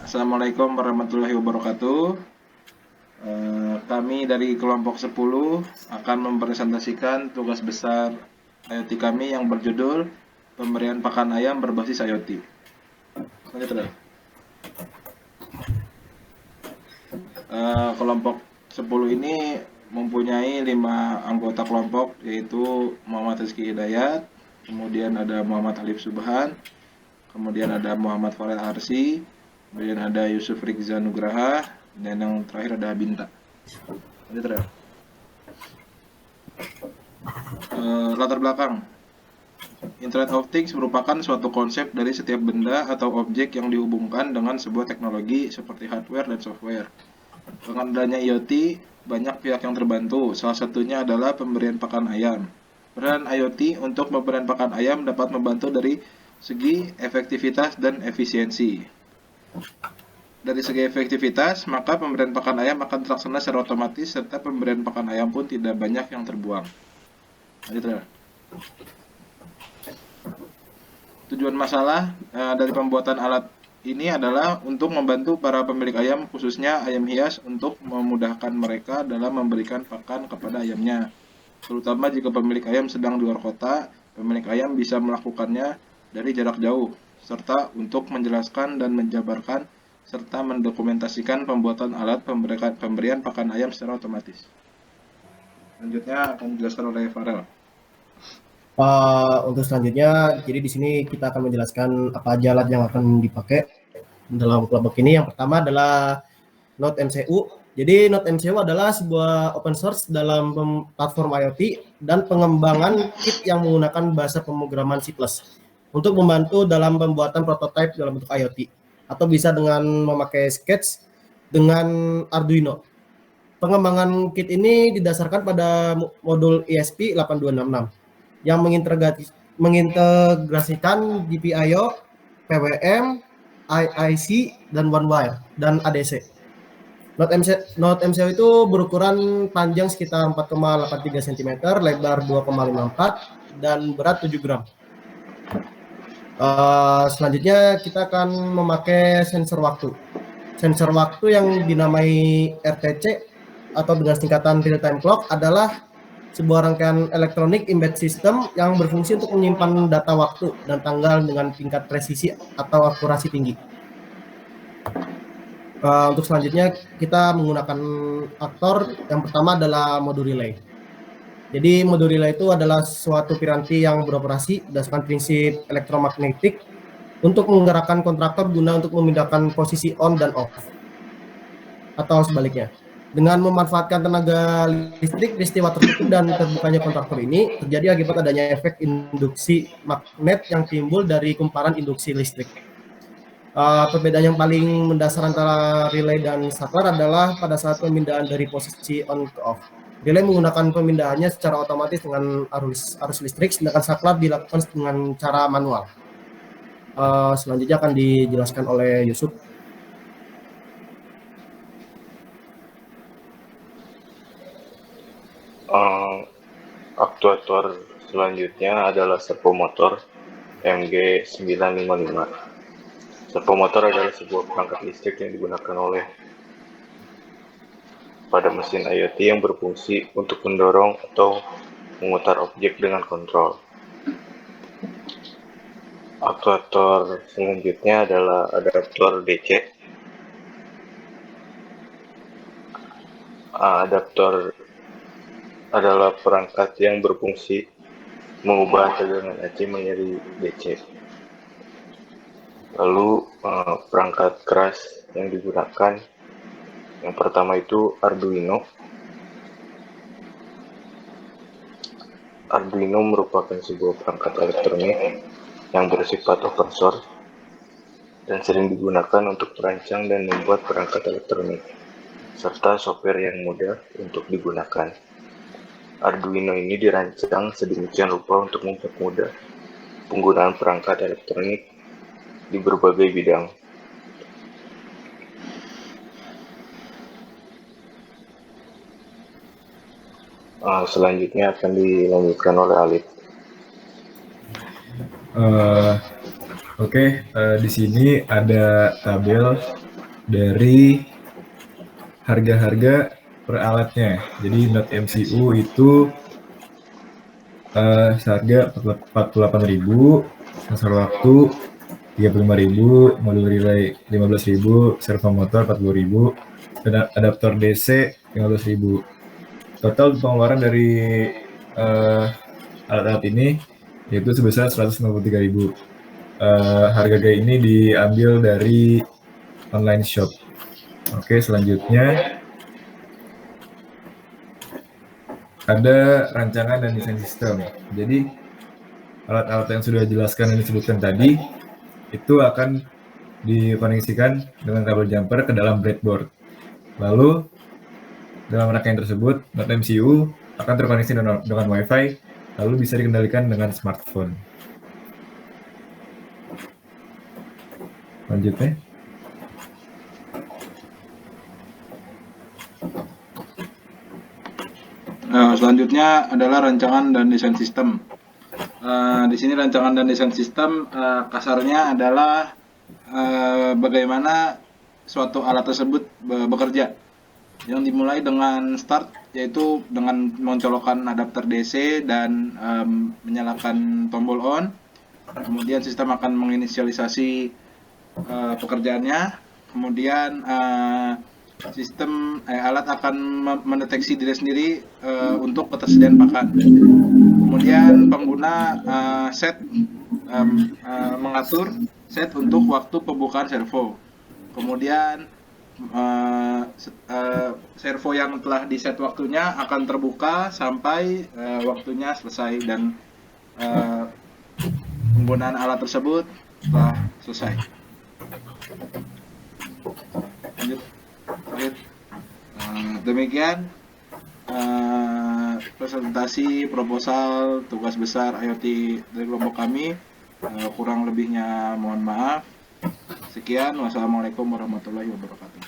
Assalamualaikum warahmatullahi wabarakatuh. Kami dari kelompok 10 akan mempresentasikan tugas besar IoT kami yang berjudul Pemberian Pakan Ayam Berbasis IoT. Lanjut, kelompok 10 ini mempunyai 5 anggota kelompok, yaitu Muhammad Rizky Hidayat, kemudian ada Muhammad Alif Subhan, kemudian ada Muhammad Farel Arsi, kemudian ada Yusuf Rizza Nugraha, dan yang terakhir ada Binta. Lanjut, latar belakang. Internet of Things merupakan suatu konsep dari setiap benda atau objek yang dihubungkan dengan sebuah teknologi seperti hardware dan software. Dengan adanya IoT, banyak pihak yang terbantu. Salah satunya adalah pemberian pakan ayam. Peran IoT untuk pemberian pakan ayam dapat membantu dari segi efektivitas dan efisiensi. Dari segi efektivitas, maka pemberian pakan ayam akan terlaksana secara otomatis serta pemberian pakan ayam pun tidak banyak yang terbuang. Lanjut, Tujuan masalah dari pembuatan alat ini adalah untuk membantu para pemilik ayam, khususnya ayam hias, untuk memudahkan mereka dalam memberikan pakan kepada ayamnya. Terutama jika pemilik ayam sedang di luar kota, pemilik ayam bisa melakukannya dari jarak jauh, serta untuk menjelaskan dan menjabarkan serta mendokumentasikan pembuatan alat pemberian pakan ayam secara otomatis. Selanjutnya akan dijelaskan oleh Farel. Untuk selanjutnya, jadi di sini kita akan menjelaskan apa aja alat yang akan dipakai dalam kelompok ini. Yang pertama adalah Node MCU. Jadi Node MCU adalah sebuah open source dalam platform IoT dan pengembangan kit yang menggunakan bahasa pemrograman C++ untuk membantu dalam pembuatan prototipe dalam bentuk IoT, atau bisa dengan memakai Sketch dengan Arduino. Pengembangan kit ini didasarkan pada modul ESP8266 yang mengintegrasikan GPIO, PWM, IIC, dan OneWire, dan ADC. Node MCU itu berukuran panjang sekitar 4,83 cm, lebar 2,54, dan berat 7 gram. Selanjutnya kita akan memakai sensor waktu. Sensor waktu yang dinamai RTC atau dengan singkatan real time clock adalah sebuah rangkaian elektronik embed system yang berfungsi untuk menyimpan data waktu dan tanggal dengan tingkat presisi atau akurasi tinggi. Untuk selanjutnya kita menggunakan aktor. Yang pertama adalah modul relay. Jadi modul relay itu adalah suatu piranti yang beroperasi berdasarkan prinsip elektromagnetik untuk menggerakkan kontraktor guna untuk memindahkan posisi on dan off, atau sebaliknya. Dengan memanfaatkan tenaga listrik, peristiwa tertutup dan terbukanya kontraktor ini terjadi akibat adanya efek induksi magnet yang timbul dari kumparan induksi listrik. Perbedaan yang paling mendasar antara relay dan saklar adalah pada saat pemindahan dari posisi on ke off. Relay menggunakan pemindahannya secara otomatis dengan arus listrik, sedangkan saklar dilakukan dengan cara manual. Selanjutnya akan dijelaskan oleh Yusuf. Aktuator selanjutnya adalah servomotor MG955. Servomotor adalah sebuah perangkat listrik yang digunakan pada mesin IoT yang berfungsi untuk mendorong atau memutar objek dengan kontrol. Aktuator selanjutnya adalah adaptor DC. Adaptor adalah perangkat yang berfungsi mengubah tegangan AC menjadi DC. Lalu perangkat keras yang digunakan, yang pertama itu Arduino. Arduino merupakan sebuah perangkat elektronik yang bersifat open source dan sering digunakan untuk merancang dan membuat perangkat elektronik, serta software yang mudah untuk digunakan. Arduino ini dirancang sedemikian rupa untuk mempermudah penggunaan perangkat elektronik di berbagai bidang. Selanjutnya akan dilanjutkan oleh Alif. Oke, di sini ada tabel dari harga-harga per alatnya. Jadi Node MCU itu seharga 48.000, sensor waktu 35.000, modul relay 15.000, servo motor 40.000, dan adaptor DC 15.000. Total pengeluaran dari alat-alat ini yaitu sebesar 193.000. Harga ini diambil dari online shop. Oke, selanjutnya ada rancangan dan desain sistem. Jadi alat-alat yang sudah dijelaskan dan disebutkan tadi itu akan dikoneksikan dengan kabel jumper ke dalam breadboard. Lalu dalam rangkaian tersebut, Node MCU akan terkoneksi dengan Wi-Fi, lalu bisa dikendalikan dengan smartphone. Lanjutnya. Selanjutnya adalah rancangan dan desain sistem. Di sini rancangan dan desain sistem kasarnya adalah bagaimana suatu alat tersebut bekerja. Yang dimulai dengan start, yaitu dengan mencolokkan adapter DC dan menyalakan tombol on. Kemudian sistem akan menginisialisasi pekerjaannya. Kemudian alat akan mendeteksi diri sendiri untuk ketersediaan pakan. Kemudian pengguna mengatur set untuk waktu pembukaan servo. Kemudian servo yang telah di set waktunya akan terbuka sampai waktunya selesai dan penggunaan alat tersebut telah selesai. Lanjut. Demikian presentasi proposal tugas besar IoT dari kelompok kami. Kurang lebihnya mohon maaf. Sekian, wassalamualaikum warahmatullahi wabarakatuh.